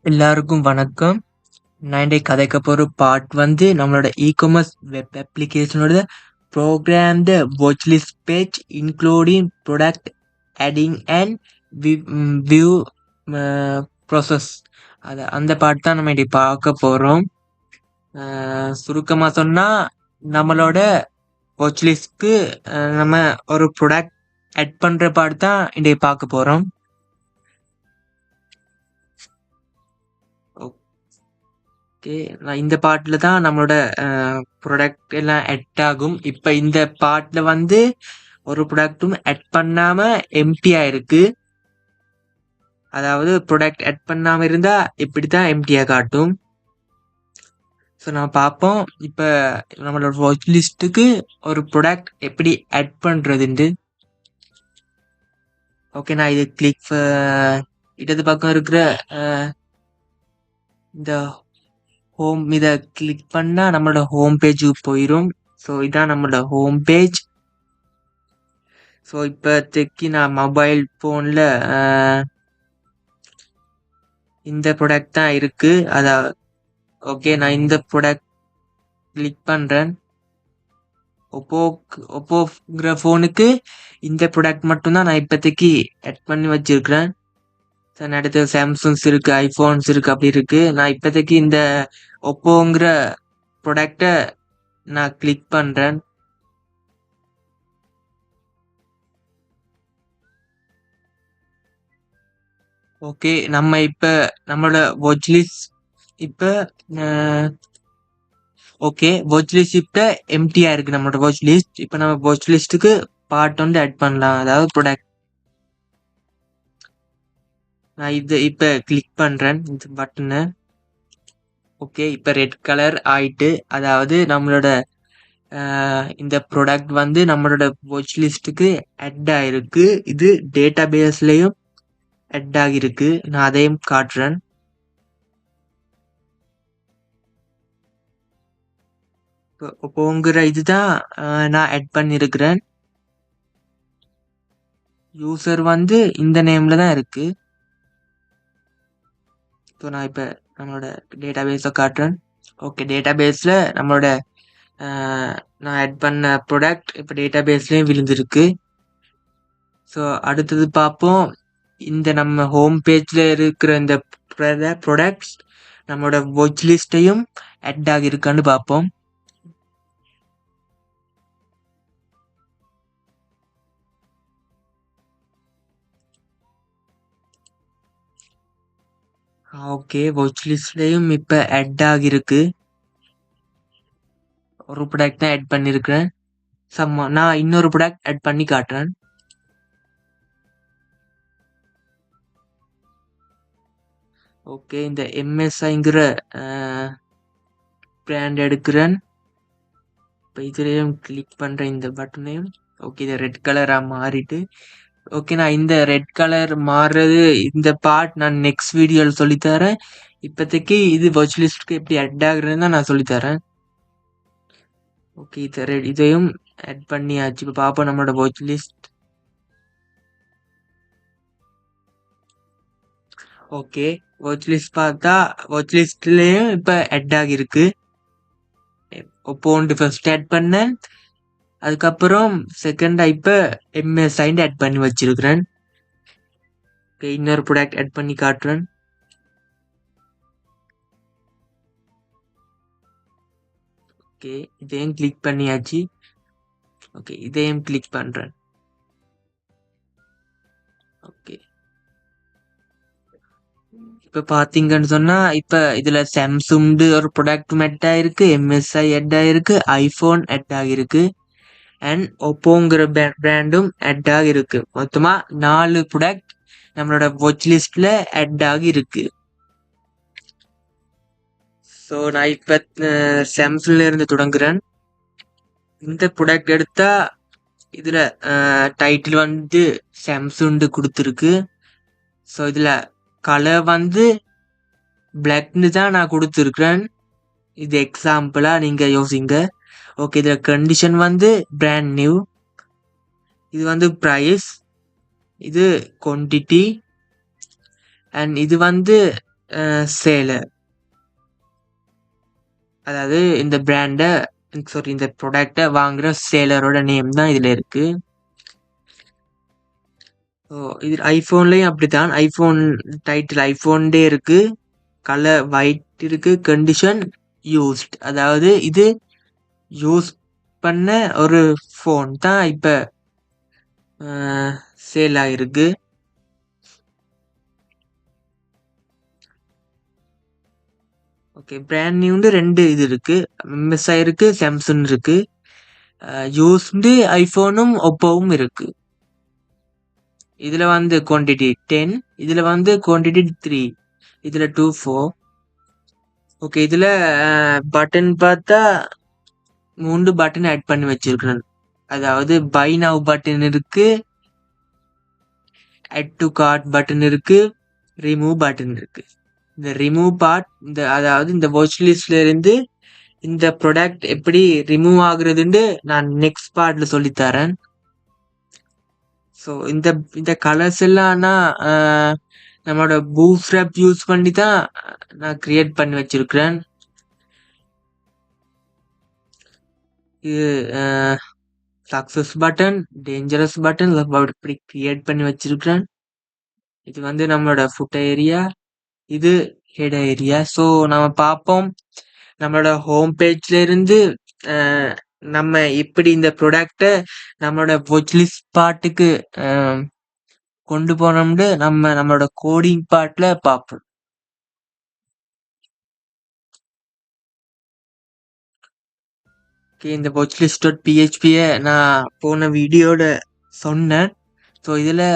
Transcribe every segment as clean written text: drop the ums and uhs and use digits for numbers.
எல்லாருக்கும் வணக்கம். நான் இன்றைக்கு கதைக்க போகிற பார்ட் நம்மளோட இ-காமர்ஸ் வெப் அப்ளிகேஷனோட program the watch list page including product adding and view process. அந்த பார்ட் தான் நம்ம இன்றைக்கு பார்க்க போகிறோம். சுருக்கமாக சொன்னால் நம்மளோட வாட்ச் லிஸ்ட்க்கு நம்ம ஒரு ப்ராடக்ட் ஆட் பண்ணுற பார்ட் தான் இன்றைக்கு பார்க்க போகிறோம். ஓகே, நான் இந்த பார்ட்டில் தான் நம்மளோட ப்ராடக்ட் எல்லாம் ஆட் ஆகும். இப்போ இந்த பார்ட்டில் ஒரு ப்ராடக்ட்டும் ஆட் பண்ணாமல் எம்டியாக இருக்கு. அதாவது ப்ராடக்ட் ஆட் பண்ணாமல் இருந்தால் இப்படி தான் எம்டியாக காட்டும். ஸோ நான் பார்ப்போம் இப்போ நம்மளோட வாட்ச் லிஸ்ட்டுக்கு ஒரு ப்ராடக்ட் எப்படி ஆட் பண்ணுறதுண்டு. ஓகே, நான் இது கிளிக் இடது பக்கம் இருக்கிற இந்த ஹோம் இதை கிளிக் பண்ணால் நம்மளோட ஹோம் பேஜுக்கு போயிடும். ஸோ இதான் நம்மளோட ஹோம் பேஜ். ஸோ இப்போதைக்கு நான் மொபைல் ஃபோனில் இந்த ப்ராடக்ட் தான் இருக்குது. அதான் ஓகே, நான் இந்த ப்ராடக்ட் கிளிக் பண்ணுறேன். ஒப்போங்கிற ஃபோனுக்கு இந்த ப்ராடக்ட் மட்டும்தான் நான் இப்போதைக்கு ஆட் பண்ணி வச்சுருக்கிறேன். சார் அடுத்து சாம்சங்ஸ் இருக்குது, ஐஃபோன்ஸ் இருக்குது, அப்படி இருக்குது. நான் இப்போதைக்கு இந்த ஒப்போங்கிற ப்ராடக்டை நான் கிளிக் பண்ணுறேன். ஓகே, நம்ம இப்போ நம்மளோட வாட்ச் லிஸ்ட் இப்போ ஓகே வாட்ச் லிஸ்ட் இப்போ எம்டியாக இருக்குது. நம்மளோட வாட்ச் லிஸ்ட் இப்போ நம்ம வாட்ச் லிஸ்ட்டுக்கு பார்ட் ஆட் பண்ணலாம், அதாவது ப்ராடக்ட். நான் இது இப்போ கிளிக் பண்ணுறேன் இந்த பட்டனை. ஓகே, இப்போ ரெட் கலர் ஆயிட்டு, அதாவது நம்மளோட இந்த ப்ராடக்ட் நம்மளோட வாட்ச் லிஸ்ட்டுக்கு ஆட் ஆகிருக்கு. இது டேட்டா பேஸ்லேயும் ஆட் ஆகிருக்கு. நான் அதையும் காட்டுறேன். இப்போங்கிற இதுதான் நான் ஆட் பண்ணியிருக்கிறேன். யூசர் இந்த நேமில் தான் இருக்குது. ஸோ நான் இப்போ நம்மளோட டேட்டா பேஸை காட்டுறேன். ஓகே, டேட்டா பேஸில் நம்மளோட நான் ஆட் பண்ண ப்ராடக்ட் இப்போ டேட்டா பேஸ்லேயும் விழுந்திருக்கு. ஸோ அடுத்தது பார்ப்போம், இந்த நம்ம ஹோம் பேஜில் இருக்கிற இந்த ப்ராடக்ட்ஸ் நம்மளோட வாட்ச் லிஸ்ட்டையும் ஆட் ஆகியிருக்கான்னு பார்ப்போம். ஓகே, வாட்ச் லிஸ்ட்லேயும் இப்போ ஆட் ஆகியிருக்கு. ஒரு ப்ராடக்ட் தான் ஆட் பண்ணியிருக்கிறேன். நான் இன்னொரு ப்ராடக்ட் ஆட் பண்ணி காட்டுறேன். ஓகே, இந்த எம்எஸ்ஐங்கிற பிராண்ட் எடுக்கிறேன். இப்போ இதுலேயும் கிளிக் பண்ணுறேன் இந்த பட்டனையும். ஓகே, இது ரெட் கலராக மாறிட்டு. ஓகே, நான் இந்த ரெட் கலர் மாறுறது இந்த பார்ட் நான் நெக்ஸ்ட் வீடியோவில் சொல்லித்தரேன். இப்போதைக்கு இது வாட்ச் லிஸ்ட்டுக்கு எப்படி ஆட் ஆகுறதுன்னு தான் நான் சொல்லித்தரேன். ஓகே, இதையும் ஆட் பண்ணியாச்சு. இப்போ பார்ப்போம் நம்மளோட watch list. Okay, watch list பார்த்தா வாட்ச் லிஸ்ட்லேயும் இப்போ ஆட் ஆகியிருக்கு. ஒப்போன்ட்டு ஃபர்ஸ்ட் ஆட் பண்ணேன், அதுக்கப்புறம் செகண்டாக இப்போ எம்எஸ்ஐன்னு ஆட் பண்ணி வச்சிருக்கிறேன். ஓகே, இன்னொரு ப்ராடக்ட் ஆட் பண்ணி காட்டுறேன். ஓகே, இதையும் கிளிக் பண்ணியாச்சு. ஓகே, இதையும் கிளிக் பண்ணுறேன். ஓகே, இப்போ பார்த்தீங்கன்னு சொன்னால் இப்போ இதில் சாம்சங்டு ஒரு ப்ராடக்ட் ஆட் ஆகிருக்கு, எம்எஸ்ஐ ஆட் ஆகிருக்கு, ஐஃபோன் ஆட் ஆகிருக்கு, அண்ட் ஒப்போங்கிற பிராண்டும் ஆட் ஆகிருக்கு. மொத்தமாக 4 ப்ராடக்ட் நம்மளோட வாட்ச் லிஸ்ட்டில் ஆட் ஆகிருக்கு. ஸோ நான் இப்போ சாம்சங்ல இருந்து தொடங்குறேன். இந்த ப்ராடக்ட் எடுத்தா இதில் டைட்டில் சாம்சங்டு கொடுத்துருக்கு. ஸோ இதில் கலர் பிளாக்னு தான் நான் கொடுத்துருக்குறேன். இது எக்ஸாம்பிளாக நீங்கள் யோசிங்க. ஓகே, இதில் கண்டிஷன் பிராண்ட் நியூ, இது ப்ரைஸ், இது குவான்டிட்டி, அண்ட் இது சேலர். அதாவது இந்த பிராண்டை சாரி இந்த ப்ராடக்டை வாங்குற சேலரோட நேம் தான் இதில் இருக்கு. ஸோ இது ஐஃபோன்லேயும் அப்படித்தான். ஐஃபோன் டைட்டில் ஐஃபோன்டே இருக்கு, கலர் ஒயிட் இருக்கு, கண்டிஷன் யூஸ்ட். அதாவது இது யூஸ் பண்ண ஒரு ஃபோன் தான் இப்போ சேல் ஆகிருக்கு. ஓகே, பிராண்ட் நியூண்டு 2 இது இருக்கு. MSI இருக்கு, சாம்சங் இருக்கு. யூஸ்டு ஐஃபோனும் ஒப்போவும் இருக்கு. இதில் வந்து குவான்டிட்டி 10, இதில் வந்து குவான்டிட்டி 3, இதில் 2 4. ஓகே, இதில் பட்டன் பார்த்தா 3 பட்டன் ஆட் பண்ணி வச்சிருக்கிறேன். அதாவது பை நவ் பட்டன் இருக்கு, add to cart பட்டன் இருக்கு, ரிமூவ் பட்டன் இருக்கு. இந்த ரிமூவ் பார்ட் அதாவது இந்த வாட்ச் லிஸ்ட்ல இருந்து இந்த ப்ராடக்ட் எப்படி ரிமூவ் ஆகுறதுன்னு நான் நெக்ஸ்ட் பார்ட்ல சொல்லித்தரேன். ஸோ இந்த கலர்ஸ் எல்லாம் நம்மளோட பூட்ஸ்ட்ராப் யூஸ் பண்ணி தான் நான் கிரியேட் பண்ணி வச்சிருக்கிறேன். இது சக்ஸஸ் பட்டன், டேஞ்சரஸ் பட்டன் இப்படி கிரியேட் பண்ணி வச்சிருக்கிறேன். இது வந்து நம்மளோட ஃபுட் ஏரியா, இது ஹெட் ஏரியா. ஸோ நம்ம பார்ப்போம் நம்மளோட ஹோம் பேஜ்ல இருந்து நம்ம எப்படி இந்த ப்ராடக்டை நம்மளோட வாட்ச்லிஸ்ட் பார்ட்டுக்கு கொண்டு போனோம்னு நம்மளோட கோடிங் பார்ட்ல பார்ப்போம். இந்த watchlist.phpயை நான் போன வீடியோட சொன்னேன். ஸோ இதில்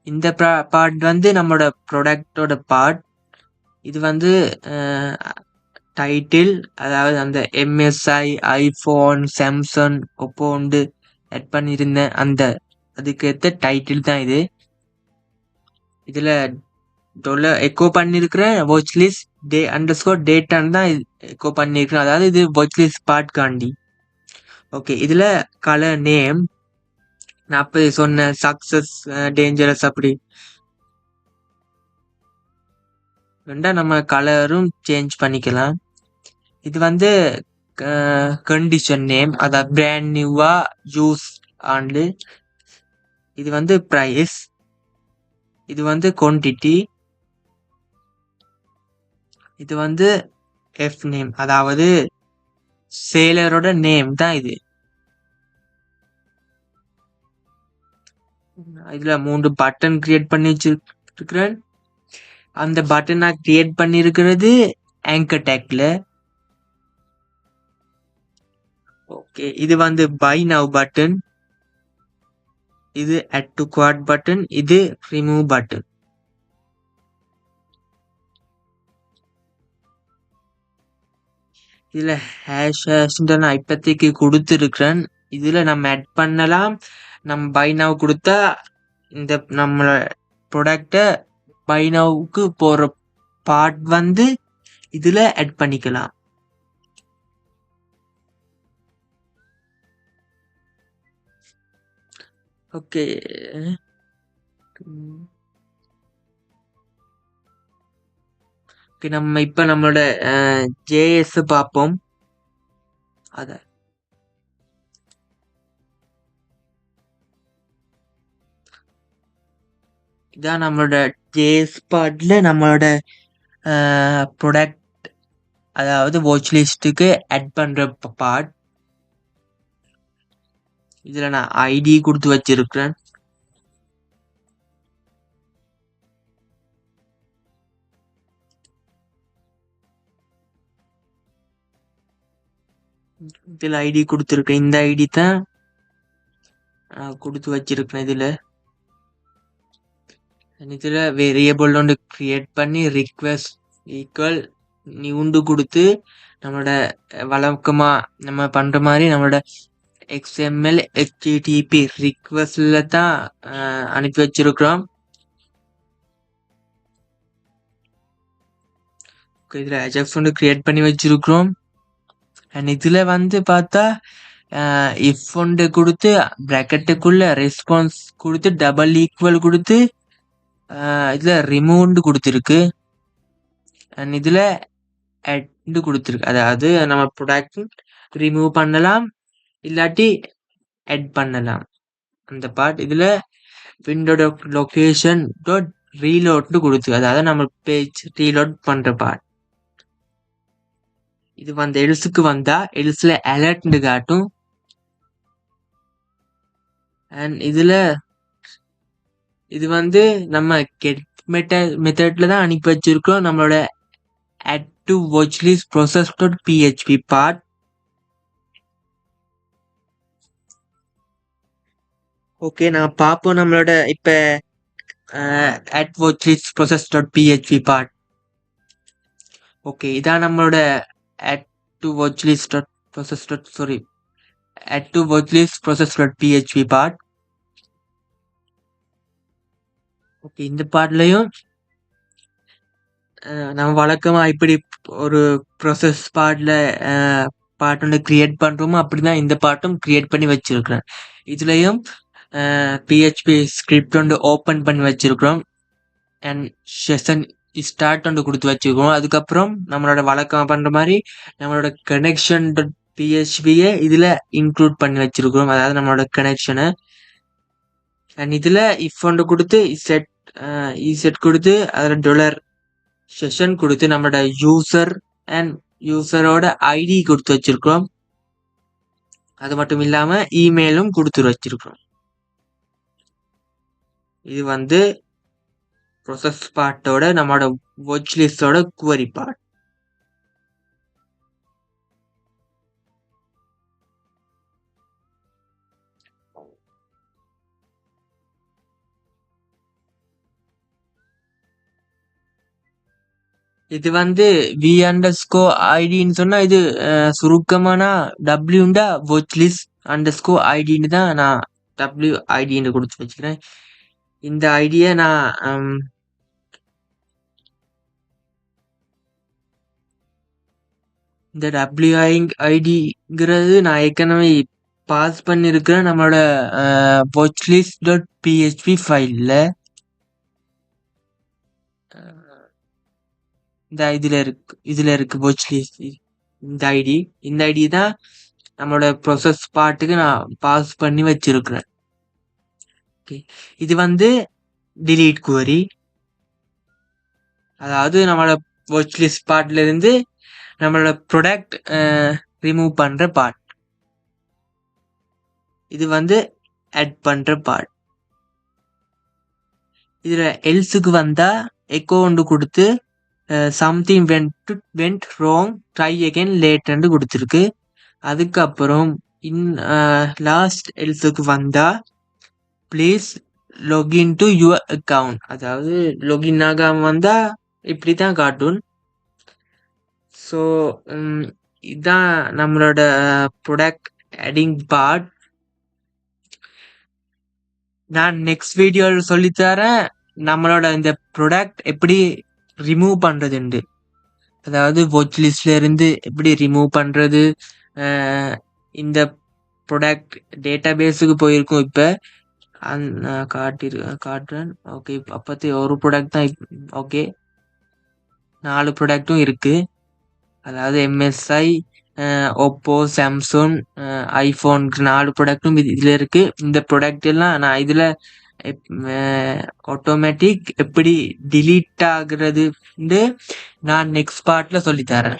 இந்த பார்ட் வந்து நம்மளோட ப்ராடக்டோட பார்ட். இது வந்து டைட்டில், அதாவது அந்த MSI, ஐஃபோன், சாம்சங், ஒப்போண்டு ஆட் பண்ணியிருந்தேன் அதுக்கேற்ற டைட்டில் தான் இது. இதில் எக்கோ பண்ணியிருக்கிறேன் வாட்ச்லிஸ்ட் டேட்டான்னு தான் எக்கோ பண்ணியிருக்கிறேன். அதாவது இது வாட்ச்லிஸ்ட் பார்ட் காண்டி. ஓகே, இதில் கலர் நேம் நான் அப்போ சொன்ன சக்ஸஸ், டேஞ்சரஸ் அப்படி வேண்டா நம்ம கலரும் சேஞ்ச் பண்ணிக்கலாம். இது வந்து கண்டிஷன் நேம், அதாவது பிராண்ட் நியூவா யூஸ் ஆண்டு. இது வந்து ப்ரைஸ், இது வந்து குவான்டிட்டி, இது வந்து எஃப் நேம், அதாவது சேலரோட நேம் தான் இது. இதுல 3 பட்டன் கிரியேட் பண்ணி வச்சிருக்கிறேன். அந்த பட்டன் நான் கிரியேட் பண்ணியிருக்கிறது ஆங்கர் டேக்ல. ஓகே, இது வந்து பை நவ் பட்டன், இது add to cart பட்டன், இது ரிமூவ் பட்டன். இதுல ஹேஷ் நான் இப்போதைக்கு கொடுத்துருக்கிறேன். இதுல நம்ம ஆட் பண்ணலாம். நம்ம பை நவ் கொடுத்தா இந்த நம்மளோட ப்ராடக்டை பை நவுக்கு போற பார்ட் வந்து இதுல ஆட் பண்ணிக்கலாம். ஓகே, நம்ம இப்ப நம்மளோட JS பார்ப்போம். அத இதான் நம்மளோட JS பார்ட்ல நம்மளோட ப்ராடக்ட், அதாவது வாட்ச் லிஸ்ட்டுக்கு ஆட் பண்ற பார்ட். இதுல நான் ஐடி கொடுத்து வச்சிருக்கிறேன். இதுல ஐடி கொடுத்துருக்கேன். இந்த ஐடி தான் கொடுத்து வச்சிருக்கேன். இதுல வேரியபிள் ஒன்று கிரியேட் பண்ணி ரிக்வெஸ்ட் ஈக்குவல் நியூண்டு கொடுத்து நம்மளோட வழக்கமா நம்ம பண்ற மாதிரி நம்மளோட XML HTTP ரிக்வெஸ்ட்ல தான் அனுப்பி வச்சிருக்கிறோம். இதுல அஜாக்ஸ் ஒன்று கிரியேட் பண்ணி வச்சிருக்கிறோம். அண்ட் இதுல வந்து பார்த்தா இஃப் ஒன்று கொடுத்து பிராக்கெட்டுக்குள்ள ரெஸ்பான்ஸ் கொடுத்து டபுள் ஈக்குவல் கொடுத்து இதுல ரிமூவ்னு கொடுத்துருக்கு. அண்ட் இதில் ஆட் கொடுத்துருக்கு. அதாவது நம்ம ப்ராடக்ட் ரிமூவ் பண்ணலாம் இல்லாட்டி ஆட் பண்ணலாம். அந்த பார்ட் இதில் விண்டோ லொகேஷன் டாட் ரீலோட்னு கொடுத்து, அதாவது நம்ம பேஜ் ரீலோட் பண்ணுற பார்ட். இது எல்ஸுக்கு வந்தா எல்ஸில் அலர்ட்னு காட்டும். அண்ட் இதில் இது நம்ம கெட் மெத்தட்ல தான் அனுப்பி வச்சிருக்கோம். நம்மளோட add to watchlist process.php part. Okay, நான் பார்ப்போம் நம்மளோட இப்போ add watchlist process.php part. Okay, இதான் நம்மளோட add to watchlist process sorry add to watchlist process.php part. Okay, இந்த பார்ட்லையும் நம்ம வழக்கமாக இப்படி ஒரு ப்ரொசஸ் பார்ட் ஒன்று கிரியேட் பண்ணுறோமோ அப்படி தான் இந்த பார்ட்டும் கிரியேட் பண்ணி வச்சிருக்கிறேன். இதுலேயும் பிஹெச்பி ஸ்கிரிப்ட் ஒன்று ஓப்பன் பண்ணி வச்சிருக்கிறோம். அண்ட் செஷன் ஸ்டார்ட் ஒன்று கொடுத்து வச்சுருக்கோம். அதுக்கப்புறம் நம்மளோட வழக்கம் பண்ணுற மாதிரி நம்மளோட கனெக்ஷன் பிஹெச்பியை இதில் இன்க்ளூட் பண்ணி வச்சிருக்கிறோம். அதாவது நம்மளோட கனெக்ஷனை. அண்ட் இதில் இஃப் ஒன்று கொடுத்து இசெட் கொடுத்து அதில் டாலர் செஷன் கொடுத்து நம்மளோட யூசர் அண்ட் யூசரோட ஐடி கொடுத்து வச்சிருக்கோம். அது மட்டும் இல்லாமல் இமெயிலும் கொடுத்து வச்சிருக்கோம். இது ப்ரொசஸ் பார்ட்டோட நம்மளோட வாட்ச் லிஸ்டோட குவரி பார்ட். இது வி அண்டர்ஸ்கோ ஐடின்னு சொன்னால் இது சுருக்கமானா டபிள்யூண்டா வாட்ச் லிஸ்ட் அண்டர்ஸ்கோ ஐடின்னு தான் நான் டபிள்யூ ஐடின்னு கொடுத்து வச்சுக்கிறேன். இந்த ஐடியை நான் இந்த டபிள்யூஐ ஐடிங்கிறது நான் ஏற்கனவே பாஸ் பண்ணியிருக்கிறேன் நம்மளோட வாட்ச் லிஸ்ட் டாட் பிஹெச்பி ஃபைலில். இதில் இருக்கு வாட்ச் லிஸ்ட். இந்த ஐடி தான் நம்மளோட ப்ரொசஸ் பார்ட்டுக்கு நான் பாஸ் பண்ணி வச்சிருக்கிறேன். ஓகே, இது டிலீட் குவரி. அதாவது நம்மளோட வாட்ச் லிஸ்ட் பார்ட்ல இருந்து நம்மளோட ப்ராடக்ட் ரிமூவ் பண்ற பார்ட். இது ஆட் பண்ற பார்ட். இதுல எல்ஸுக்கு வந்தா எக்கோ ஒன்று கொடுத்து something went wrong try again லேட்டர்னு கொடுத்துருக்கு. அதுக்கப்புறம் லாஸ்ட் எல்ஸுக்கு வந்தா please login to your account. அதாவது login ஆகாம வந்தா இப்படி தான் காட்டும். ஸோ இதுதான் நம்மளோட ப்ராடக்ட் ஆடிங் பார்ட். நான் நெக்ஸ்ட் வீடியோவில் சொல்லித்தரேன் நம்மளோட இந்த ப்ராடக்ட் எப்படி ரிமூவ் பண்ணுறதுண்டு. அதாவது வாட்ச் லிஸ்ட்ல இருந்து எப்படி ரிமூவ் பண்ணுறது. இந்த ப்ராடக்ட் டேட்டா பேஸுக்கு போயிருக்கும். இப்போ காட்டுறேன். ஓகே, அப்போத்தி ஒரு ப்ராடக்ட் தான். ஓகே, 4 ப்ராடக்ட்டும் இருக்குது. அதாவது எம்எஸ்ஐ, ஓப்போ, சாம்சங், ஐஃபோன் 4 ப்ராடக்ட்டும் இதில் இருக்குது. இந்த ப்ராடக்ட் எல்லாம் நான் இதில் ஆட்டோமேட்டிக் எப்படி டிலீட் ஆகுறது நான் நெக்ஸ்ட் பார்ட்டில் சொல்லித்தரேன்.